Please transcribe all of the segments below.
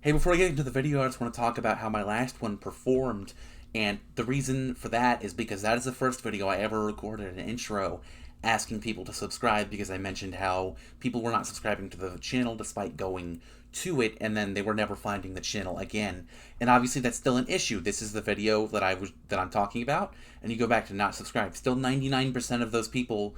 Hey, before I get into the video, I just want to talk about how my last one performed, and the reason for that is because that is the first video I ever recorded an intro asking people to subscribe because I mentioned how people were not subscribing to the channel despite going to it, and then they were never finding the channel again. And obviously that's still an issue. This is the video that I'm talking about, and you go back to not subscribe. Still 99% of those people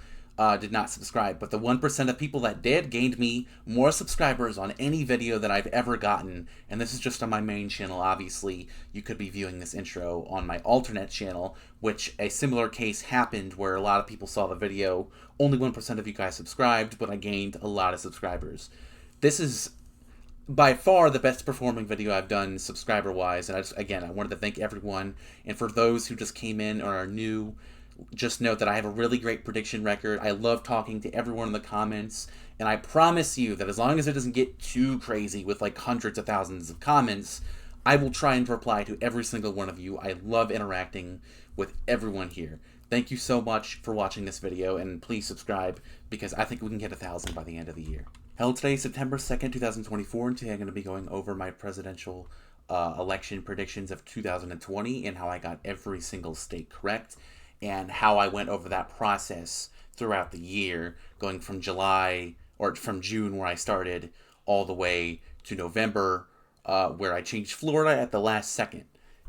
did not subscribe, but the 1% of people that did gained me more subscribers on any video that I've ever gotten, and this is just on my main channel. Obviously, you could be viewing this intro on my alternate channel, which a similar case happened where a lot of people saw the video, only 1% of you guys subscribed, but I gained a lot of subscribers. This is by far the best performing video I've done subscriber wise, and I wanted to thank everyone, and for those who just came in or are new, just note that I have a really great prediction record. I love talking to everyone in the comments, and I promise you that as long as it doesn't get too crazy with like hundreds of thousands of comments, I will try and reply to every single one of you. I love interacting with everyone here. Thank you so much for watching this video, and please subscribe because I think we can get 1,000 by the end of the year. Held today, September 2nd, 2024, and today I'm going to be going over my presidential election predictions of 2020 and how I got every single state correct, and how I went over that process throughout the year, going from July, or from June where I started, all the way to November, where I changed Florida at the last second.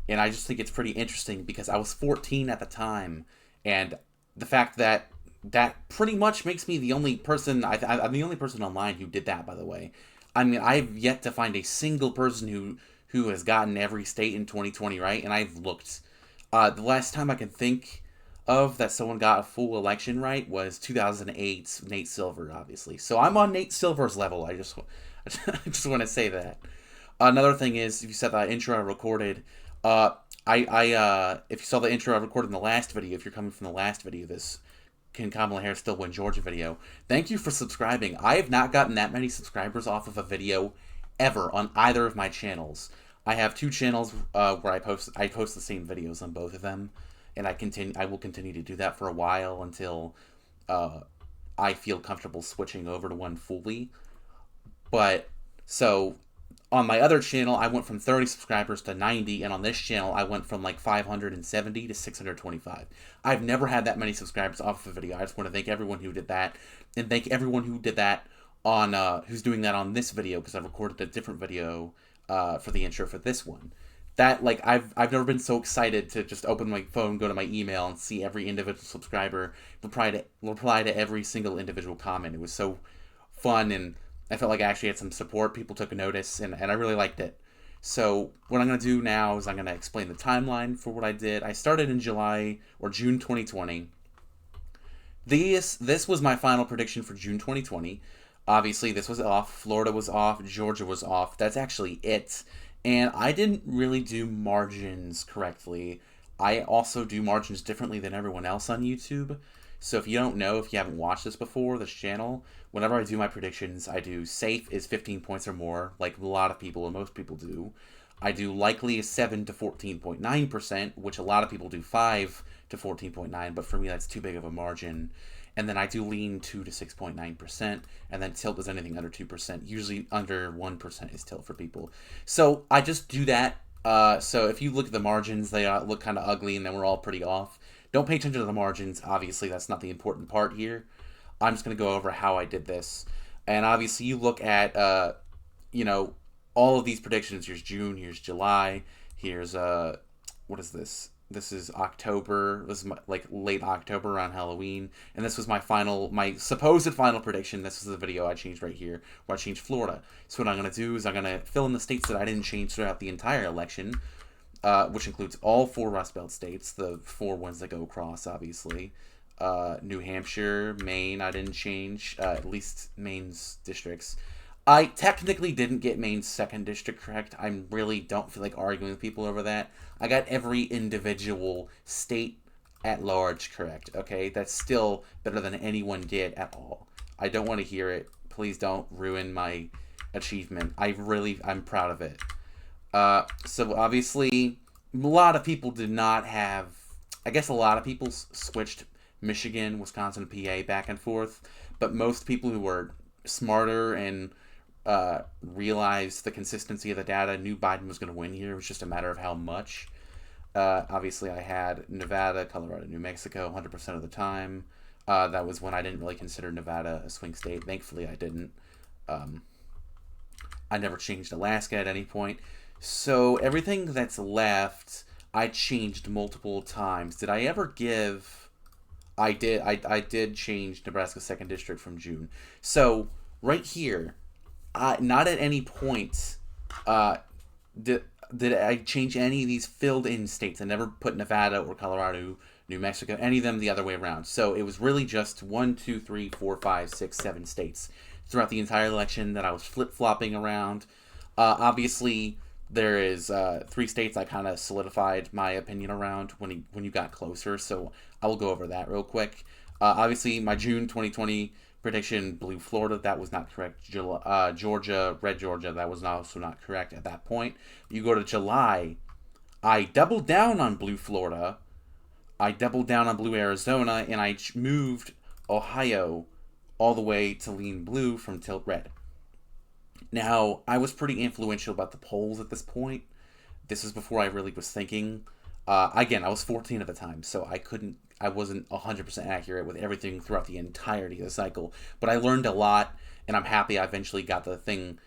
And I just think it's pretty interesting because I was 14 at the time, and the fact that that pretty much makes me the only person, I'm the only person online who did that, by the way. I mean, I've yet to find a single person who has gotten every state in 2020 right, and I've looked. The last time I can think of that someone got a full election right was 2008's Nate Silver, obviously. So I'm on Nate Silver's level. I just want to say that. Another thing is, if you saw that intro I recorded, if you saw the intro I recorded in the last video, if you're coming from the last video, this Can Kamala Harris Still Win Georgia video, thank you for subscribing. I have not gotten that many subscribers off of a video ever on either of my channels. I have two channels where I post the same videos on both of them, and I will continue to do that for a while until I feel comfortable switching over to one fully. But so on my other channel, I went from 30 subscribers to 90, and on this channel, I went from like 570 to 625. I've never had that many subscribers off of a video. I just want to thank everyone who did that, and thank everyone who did that on who's doing that on this video, because I've recorded a different video for the intro for this one. That, like, I've never been so excited to just open my phone, go to my email, and see every individual subscriber reply to every single individual comment. It was so fun, and I felt like I actually had some support. People took a notice, and I really liked it. So what I'm going to do now is I'm going to explain the timeline for what I did. I started in July or June 2020. This was my final prediction for June 2020. Obviously, this was off. Florida was off. Georgia was off. That's actually it. And I didn't really do margins correctly. I also do margins differently than everyone else on YouTube. So if you don't know, if you haven't watched this before, this channel, whenever I do my predictions, I do safe is 15 points or more, like a lot of people and most people do. I do likely is 7 to 14.9%, which a lot of people do 5 to 14.9, but for me that's too big of a margin. And then I do lean 2 to 6.9%, and then tilt is anything under 2%. Usually under 1% is tilt for people. So I just do that. So if you look at the margins, they look kind of ugly, and then we're all pretty off. Don't pay attention to the margins. Obviously, that's not the important part here. I'm just going to go over how I did this. And obviously, you look at, all of these predictions. Here's June, here's July, here's, what is this? This is October. This is like late October around Halloween. And this was my supposed final prediction. This is the video I changed right here, where I changed Florida. So what I'm going to do is I'm going to fill in the states that I didn't change throughout the entire election, which includes all 4 Rust Belt states, the 4 ones that go across, obviously. New Hampshire, Maine, I didn't change, at least Maine's districts. I technically didn't get Maine's 2nd district correct. I really don't feel like arguing with people over that. I got every individual state at large correct, okay? That's still better than anyone did at all. I don't want to hear it. Please don't ruin my achievement. I'm proud of it. So obviously, a lot of people did not have, I guess a lot of people switched Michigan, Wisconsin, PA back and forth, but most people who were smarter and realized the consistency of the data, knew Biden was going to win here. It was just a matter of how much. Obviously, I had Nevada, Colorado, New Mexico 100% of the time. That was when I didn't really consider Nevada a swing state. Thankfully, I didn't. I never changed Alaska at any point. So everything that's left, I changed multiple times. Did I ever give... I did change Nebraska's 2nd District from June. So, right here, not at any point did I change any of these filled-in states. I never put Nevada or Colorado, New Mexico, any of them the other way around. So, it was really just 1, 2, 3, 4, 5, 6, 7 states throughout the entire election that I was flip-flopping around. Obviously, there is 3 states I kind of solidified my opinion around when you got closer, so I will go over that real quick. Obviously, my June 2020 prediction, blue Florida, that was not correct. Georgia, red Georgia, that was also not correct at that point. You go to July, I doubled down on blue Florida, I doubled down on blue Arizona, and I moved Ohio all the way to lean blue from tilt red. Now, I was pretty influential about the polls at this point. This is before I really was thinking. Again, I was 14 at the time, so I wasn't 100% accurate with everything throughout the entirety of the cycle. But I learned a lot, and I'm happy I eventually got the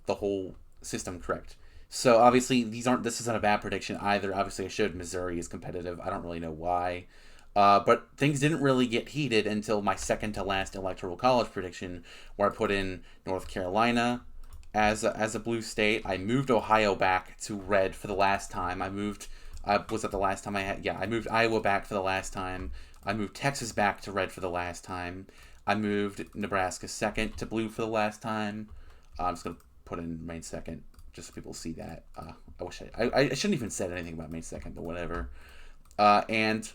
whole system correct. So obviously, this isn't a bad prediction either. Obviously, I showed Missouri is competitive. I don't really know why. But things didn't really get heated until my second to last Electoral College prediction, where I put in North Carolina as a blue state. I moved Ohio back to red for the last time. I moved Iowa back for the last time. I moved Texas back to red for the last time. I moved Nebraska second to blue for the last time. I'm just gonna put in Maine second just so people see that. I shouldn't even said anything about Maine second, but whatever. And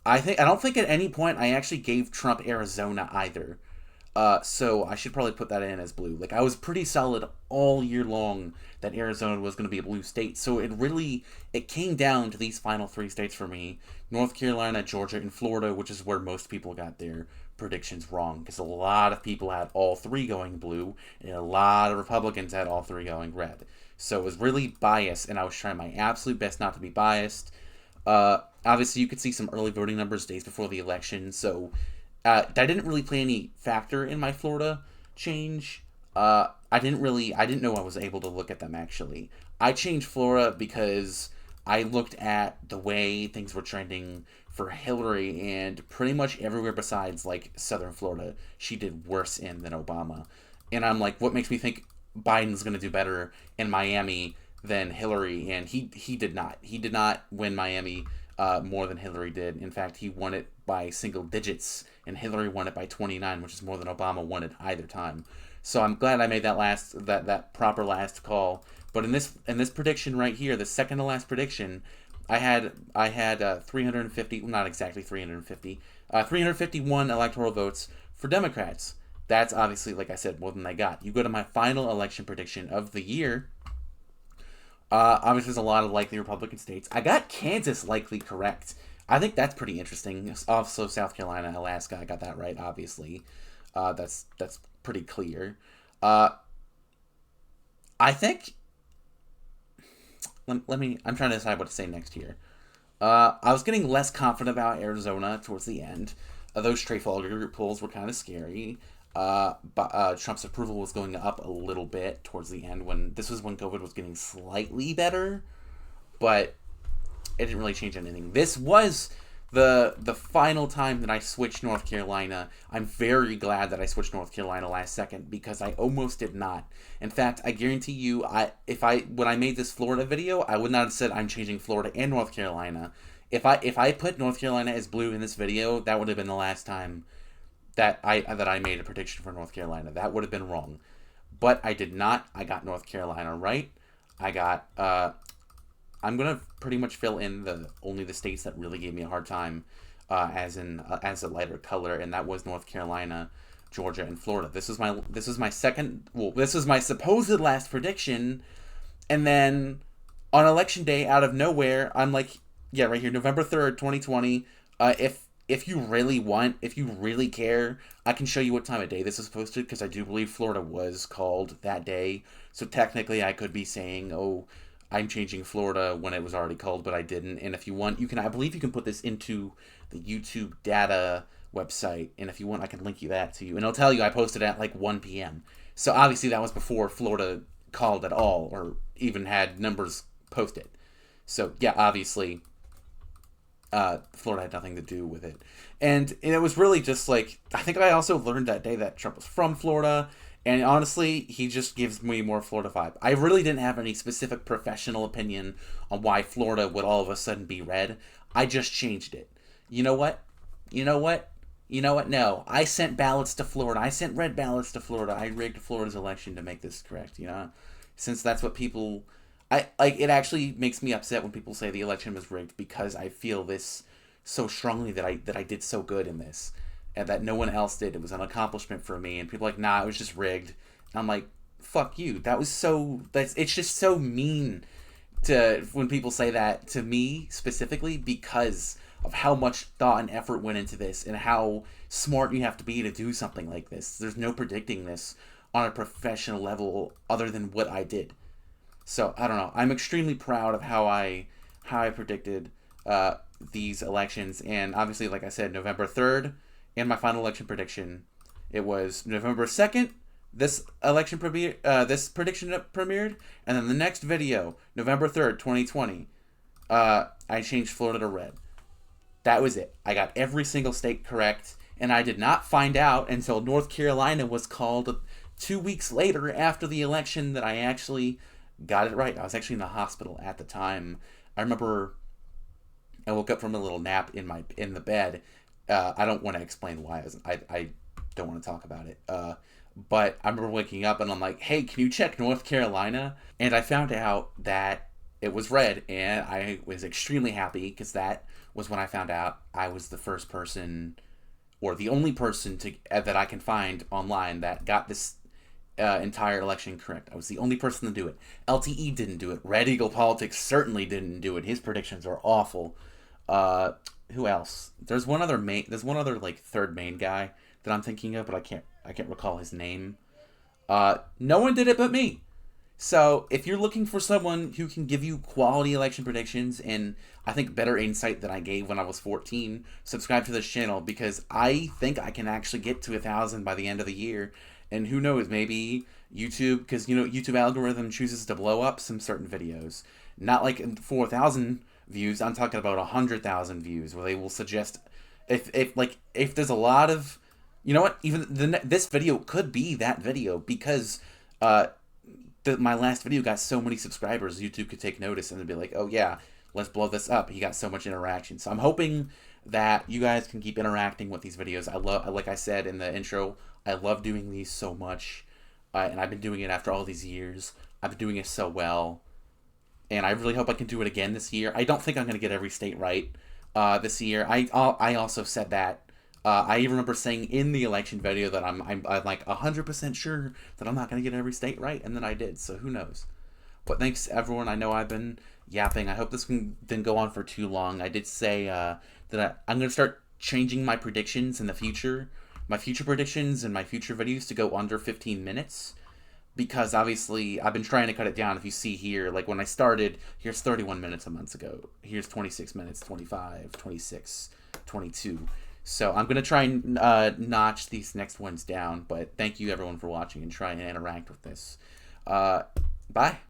I don't think at any point I actually gave Trump Arizona either. So I should probably put that in as blue. Like, I was pretty solid all year long that Arizona was going to be a blue state. So it came down to these final 3 states for me: North Carolina, Georgia, and Florida, which is where most people got their predictions wrong, because a lot of people had all 3 going blue, and a lot of Republicans had all 3 going red. So it was really biased, and I was trying my absolute best not to be biased. Obviously, you could see some early voting numbers days before the election, so that didn't really play any factor in my Florida change. I didn't know I was able to look at them, actually. I changed Florida because I looked at the way things were trending for Hillary, and pretty much everywhere besides, like, southern Florida, she did worse in than Obama. And I'm like, what makes me think Biden's going to do better in Miami than Hillary? And he did not. He did not win Miami more than Hillary did. In fact, he won it by single digits, and Hillary won it by 29, which is more than Obama won it either time. So I'm glad I made that proper last call. But in this prediction right here, the second to last prediction, I had 350, well, not exactly 350, 351 electoral votes for Democrats. That's obviously, like I said, more than I got. You go to my final election prediction of the year. Obviously, there's a lot of likely Republican states. I got Kansas likely correct. I think that's pretty interesting. Also, South Carolina, Alaska, I got that right, obviously. That's pretty clear. I think... I'm trying to decide what to say next here. I was getting less confident about Arizona towards the end. Those Trafalgar polls were kind of scary. Trump's approval was going up a little bit towards the end. This was when COVID was getting slightly better, but it didn't really change anything. This was the final time that I switched North Carolina. I'm very glad that I switched North Carolina last second, because I almost did not. In fact, I guarantee you, when I made this Florida video, I would not have said I'm changing Florida and North Carolina. If I put North Carolina as blue in this video, that would have been the last time that I made a prediction for North Carolina. That would have been wrong. But I did not. I got North Carolina right. I got I'm gonna pretty much fill in only the states that really gave me a hard time as a lighter color, and that was North Carolina, Georgia, and Florida. This is my supposed last prediction, and then on election day, out of nowhere, I'm like, yeah, right here, November 3rd, 2020. if you really care, I can show you what time of day this is posted, because I do believe Florida was called that day. So technically I could be saying, oh, I'm changing Florida when it was already called, but I didn't. And if you want, I believe you can put this into the YouTube data website. And if you want, I can link you that to you. And it'll tell you I posted at like 1 p.m. So obviously that was before Florida called at all, or even had numbers posted. So yeah, obviously Florida had nothing to do with it. And it was really just like, I think I also learned that day that Trump was from Florida. And honestly, he just gives me more Florida vibe. I really didn't have any specific professional opinion on why Florida would all of a sudden be red. I just changed it. You know what? You know what? You know what? No. I sent ballots to Florida. I sent red ballots to Florida. I rigged Florida's election to make this correct, you know? Since that's what people... it actually makes me upset when people say the election was rigged, because I feel this so strongly that I did so good in this, and that no one else did. It was an accomplishment for me, and people are like, nah, it was just rigged. And I'm like, fuck you. It's just so mean to when people say that to me specifically, because of how much thought and effort went into this, and how smart you have to be to do something like this. There's no predicting this on a professional level other than what I did. So I don't know. I'm extremely proud of how I predicted these elections, and obviously, like I said, November 3rd, and my final election prediction, it was November 2nd. This election this prediction premiered, and then the next video, November 3rd, 2020, I changed Florida to red. That was it. I got every single state correct, and I did not find out until North Carolina was called 2 weeks later after the election that I actually got it right. I was actually in the hospital at the time. I remember I woke up from a little nap in the bed. I don't want to explain why. I don't want to talk about it. But I remember waking up and I'm like, hey, can you check North Carolina? And I found out that it was red, and I was extremely happy, because that was when I found out I was the first person, or the only person that I can find online that got this entire election correct. I was the only person to do it. LTE didn't do it. Red Eagle Politics certainly didn't do it. His predictions are awful. Who else? There's one other like third main guy that I'm thinking of, but I can't recall his name. No one did it but me. So if you're looking for someone who can give you quality election predictions, and I think better insight than I gave when I was 14, subscribe to this channel, because I think I can actually get to 1,000 by the end of the year. And who knows, maybe YouTube, because, you know, YouTube algorithm chooses to blow up some certain videos. Not like 4,000 views, I'm talking about 100,000 views, where they will suggest, if there's a lot of, you know what, even this video could be that video, because my last video got so many subscribers, YouTube could take notice and be like, oh yeah, let's blow this up. He got so much interaction. So I'm hoping that you guys can keep interacting with these videos. Like I said in the intro, I love doing these so much, and I've been doing it after all these years. I've been doing it so well, and I really hope I can do it again this year. I don't think I'm going to get every state right this year. I also said that. I even remember saying in the election video that I'm like 100% sure that I'm not going to get every state right, and then I did, so who knows. But thanks, everyone. I know I've been yapping. I hope this didn't go on for too long. I did say that I'm going to start changing my predictions in the future. My future predictions and my future videos to go under 15 minutes. Because obviously I've been trying to cut it down. If you see here, like when I started, here's 31 minutes a month ago. Here's 26 minutes, 25, 26, 22. So I'm going to try and notch these next ones down. But thank you, everyone, for watching and trying to interact with this. Bye.